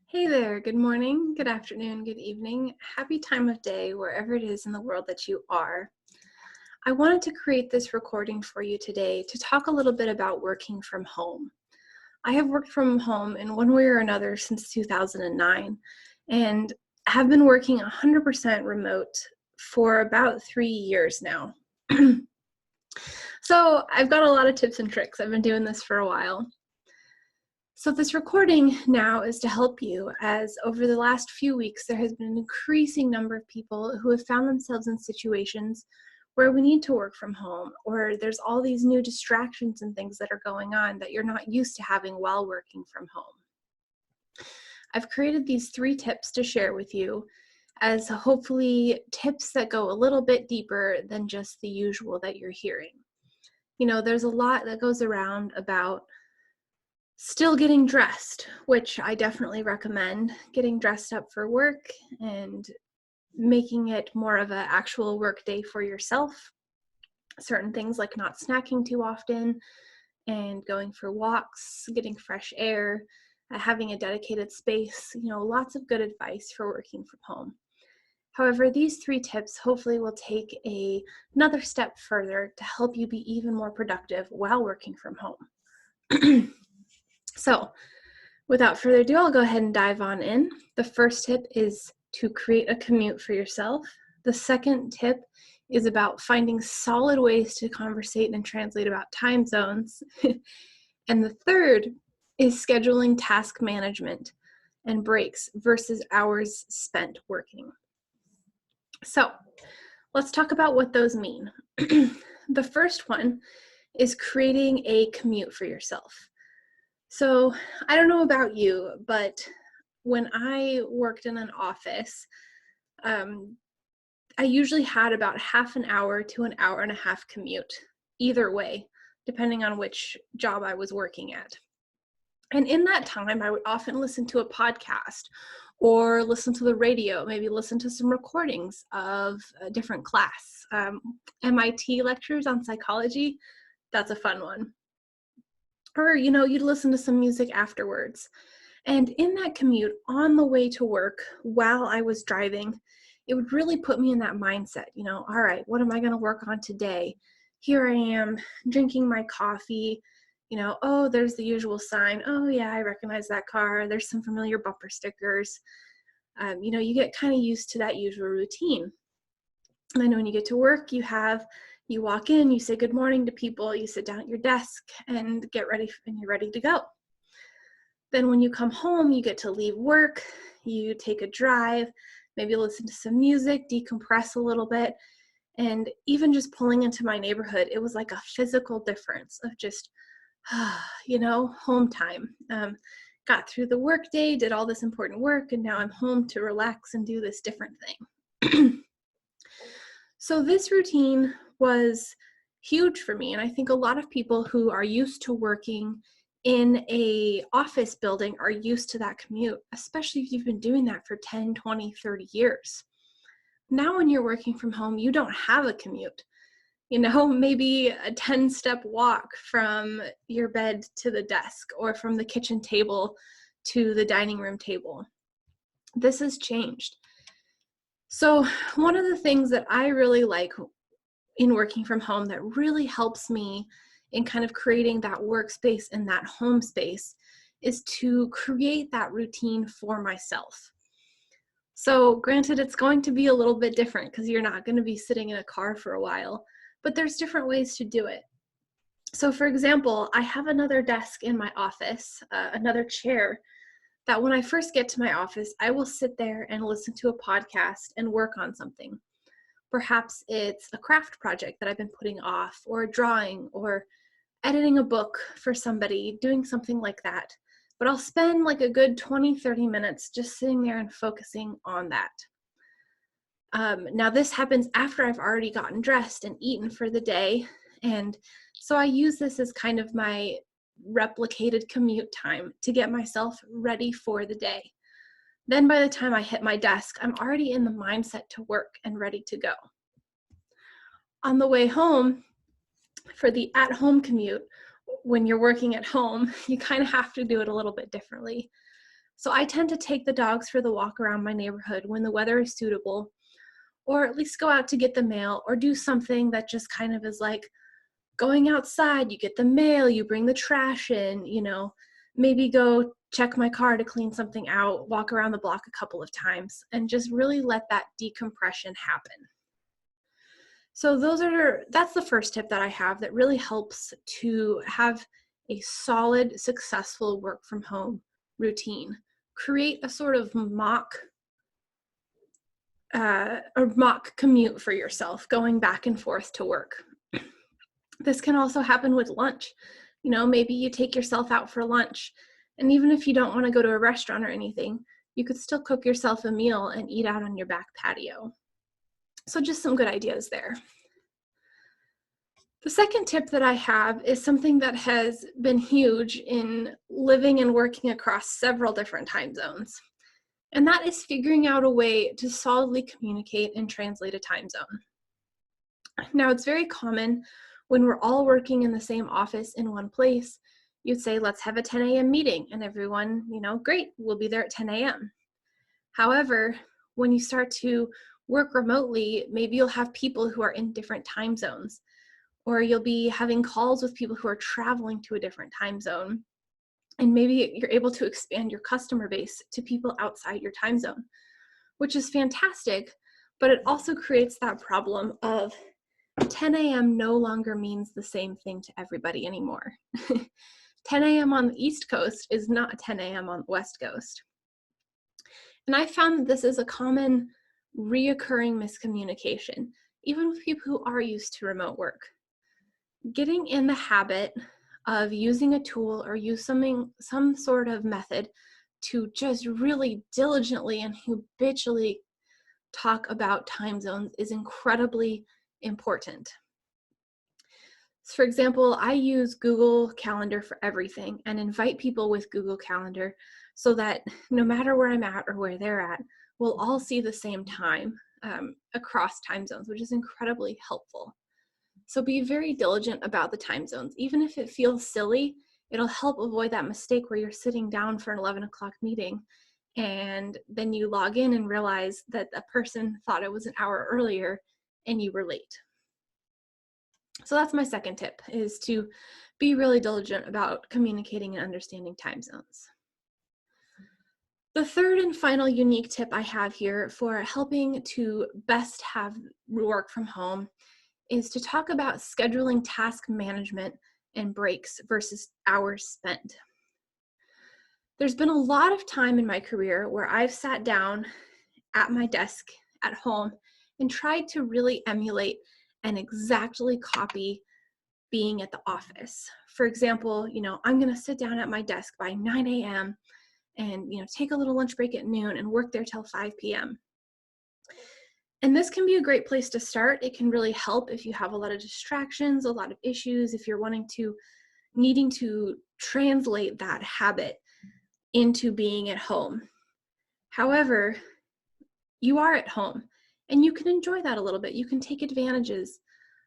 Hey there, good morning, good afternoon, good evening, happy time of day, wherever it is in the world that you are. I wanted to create this recording for you today to talk a little bit about working from home. I have worked from home in one way or another since 2009 and have been working 100% remote for about 3 years now. So I've got a lot of tips and tricks. I've been doing this for a while. So this recording now is to help you, as over the last few weeks there has been an increasing number of people who have found themselves in situations where we need to work from home, or there's all these new distractions and things that are going on that you're not used to having while working from home. I've created these 3 tips to share with you as hopefully tips that go a little bit deeper than just the usual that you're hearing. You know, there's a lot that goes around about still getting dressed, which I definitely recommend, getting dressed up for work and making it more of an actual work day for yourself. Certain things like not snacking too often and going for walks, getting fresh air, having a dedicated space, lots of good advice for working from home. However, these 3 tips hopefully will take another step further to help you be even more productive while working from home. So, without further ado, I'll go ahead and dive on in. The first tip is to create a commute for yourself. The second tip is about finding solid ways to conversate and translate about time zones. And the third is scheduling task management and breaks versus hours spent working. So let's talk about what those mean. The first one is creating a commute for yourself. So I don't know about you, but when I worked in an office, I usually had about half an hour to an hour and a half commute, either way, depending on which job I was working at. And in that time, I would often listen to a podcast or listen to the radio, maybe listen to some recordings of a different class. MIT lectures on psychology, that's a fun one. Or, you'd listen to some music afterwards. And in that commute, on the way to work, while I was driving, it would really put me in that mindset, all right, what am I going to work on today? Here I am drinking my coffee, oh, there's the usual sign. Oh yeah, I recognize that car. There's some familiar bumper stickers. You get kind of used to that usual routine. And then when you get to work, you walk in, you say good morning to people, you sit down at your desk and get ready, and you're ready to go. Then when you come home, you get to leave work, you take a drive, maybe listen to some music, decompress a little bit. And even just pulling into my neighborhood, it was like a physical difference of just, home time. Got through the work day, did all this important work, and now I'm home to relax and do this different thing. So this routine was huge for me. And I think a lot of people who are used to working in a office building are used to that commute, especially if you've been doing that for 10, 20, 30 years. Now when you're working from home, you don't have a commute. Maybe a 10-step walk from your bed to the desk or from the kitchen table to the dining room table. This has changed. So one of the things that I really like in working from home that really helps me in kind of creating that workspace and that home space is to create that routine for myself. So granted, it's going to be a little bit different because you're not going to be sitting in a car for a while, but there's different ways to do it. So for example, I have another desk in my office, another chair, that when I first get to my office, I will sit there and listen to a podcast and work on something. Perhaps it's a craft project that I've been putting off, or a drawing, or editing a book for somebody, doing something like that. But I'll spend like a good 20, 30 minutes just sitting there and focusing on that. Now this happens after I've already gotten dressed and eaten for the day. And so I use this as kind of my replicated commute time to get myself ready for the day. Then by the time I hit my desk, I'm already in the mindset to work and ready to go. On the way home, for the at-home commute, when you're working at home, you kind of have to do it a little bit differently. So I tend to take the dogs for the walk around my neighborhood when the weather is suitable, or at least go out to get the mail, or do something that just kind of is like going outside. You get the mail, you bring the trash in, maybe go check my car to clean something out, walk around the block a couple of times, and just really let that decompression happen. So that's the first tip that I have that really helps to have a solid, successful work from home routine. Create a sort of mock commute for yourself going back and forth to work. This can also happen with lunch. Maybe you take yourself out for lunch, and even if you don't want to go to a restaurant or anything, you could still cook yourself a meal and eat out on your back patio. So just some good ideas there. The second tip that I have is something that has been huge in living and working across several different time zones. And that is figuring out a way to solidly communicate and translate a time zone. Now, it's very common when we're all working in the same office in one place, you'd say, let's have a 10 a.m. meeting, and everyone, great, we'll be there at 10 a.m. However, when you start to work remotely, maybe you'll have people who are in different time zones, or you'll be having calls with people who are traveling to a different time zone. And maybe you're able to expand your customer base to people outside your time zone, which is fantastic, but it also creates that problem of 10 a.m. no longer means the same thing to everybody anymore. 10 a.m. on the East Coast is not 10 a.m. on the West Coast. And I found that this is a common reoccurring miscommunication, even with people who are used to remote work. Getting in the habit of using a tool or some sort of method to just really diligently and habitually talk about time zones is incredibly important. For example, I use Google Calendar for everything and invite people with Google Calendar so that no matter where I'm at or where they're at, we'll all see the same time across time zones, which is incredibly helpful. So be very diligent about the time zones. Even if it feels silly, it'll help avoid that mistake where you're sitting down for an 11 o'clock meeting and then you log in and realize that the person thought it was an hour earlier and you were late. So that's my second tip, is to be really diligent about communicating and understanding time zones. The third and final unique tip I have here for helping to best have work from home is to talk about scheduling task management and breaks versus hours spent. There's been a lot of time in my career where I've sat down at my desk at home and tried to really emulate and exactly copy being at the office. For example, I'm going to sit down at my desk by 9 a.m. and, take a little lunch break at noon and work there till 5 p.m. And this can be a great place to start. It can really help if you have a lot of distractions, a lot of issues, if you're needing to translate that habit into being at home. However, you are at home and you can enjoy that a little bit. You can take advantages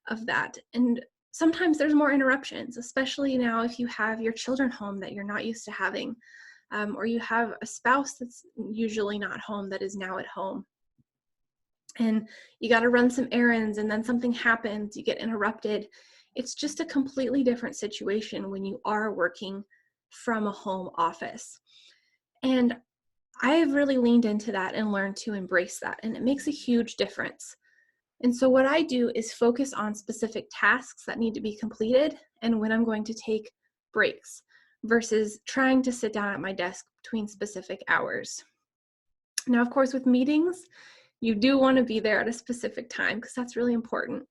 of that. And sometimes there's more interruptions, especially now if you have your children home that you're not used to having, or you have a spouse that's usually not home that is now at home. And you got to run some errands and then something happens, you get interrupted. It's just a completely different situation when you are working from a home office. And I've really leaned into that and learned to embrace that, and it makes a huge difference. And so what I do is focus on specific tasks that need to be completed and when I'm going to take breaks versus trying to sit down at my desk between specific hours. Now, of course, with meetings, you do want to be there at a specific time because that's really important,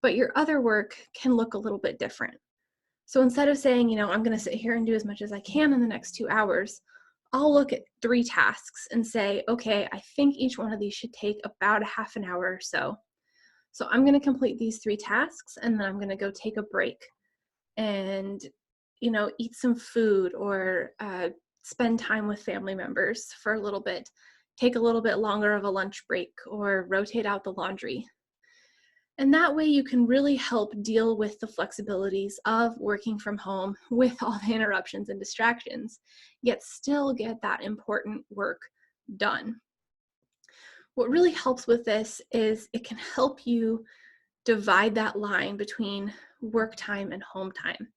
but your other work can look a little bit different. So instead of saying, I'm going to sit here and do as much as I can in the next 2 hours, I'll look at 3 tasks and say, okay, I think each one of these should take about a half an hour or so. So I'm going to complete these 3 tasks and then I'm going to go take a break and, eat some food or spend time with family members for a little bit, take a little bit longer of a lunch break or rotate out the laundry. And that way you can really help deal with the flexibilities of working from home with all the interruptions and distractions, yet still get that important work done. What really helps with this is it can help you divide that line between work time and home time.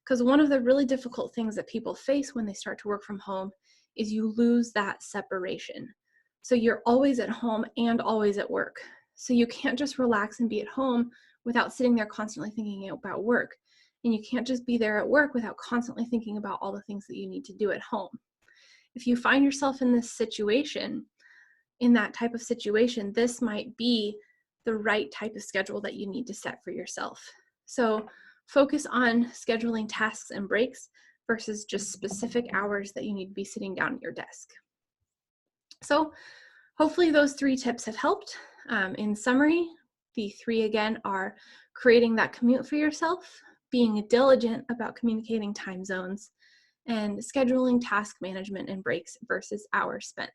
Because one of the really difficult things that people face when they start to work from home is you lose that separation. So you're always at home and always at work. So you can't just relax and be at home without sitting there constantly thinking about work. And you can't just be there at work without constantly thinking about all the things that you need to do at home. If you find yourself in this situation, in that type of situation, this might be the right type of schedule that you need to set for yourself. So focus on scheduling tasks and breaks versus just specific hours that you need to be sitting down at your desk. So hopefully those 3 tips have helped. In summary, the 3 again are creating that commute for yourself, being diligent about communicating time zones, and scheduling task management and breaks versus hours spent.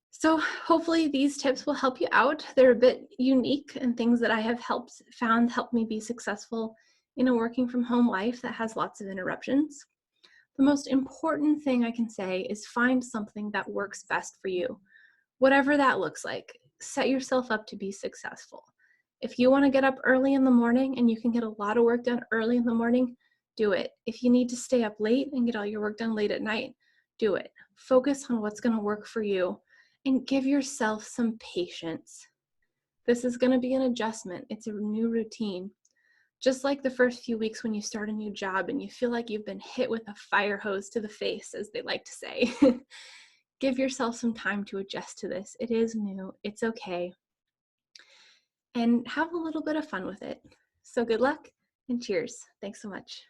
So hopefully these tips will help you out. They're a bit unique and things that I have found help me be successful in a working from home life that has lots of interruptions. The most important thing I can say is find something that works best for you. Whatever that looks like, set yourself up to be successful. If you want to get up early in the morning and you can get a lot of work done early in the morning, do it. If you need to stay up late and get all your work done late at night, do it. Focus on what's going to work for you and give yourself some patience. This is going to be an adjustment. It's a new routine. Just like the first few weeks when you start a new job and you feel like you've been hit with a fire hose to the face, as they like to say. Give yourself some time to adjust to this. It is new. It's okay. And have a little bit of fun with it. So good luck and cheers. Thanks so much.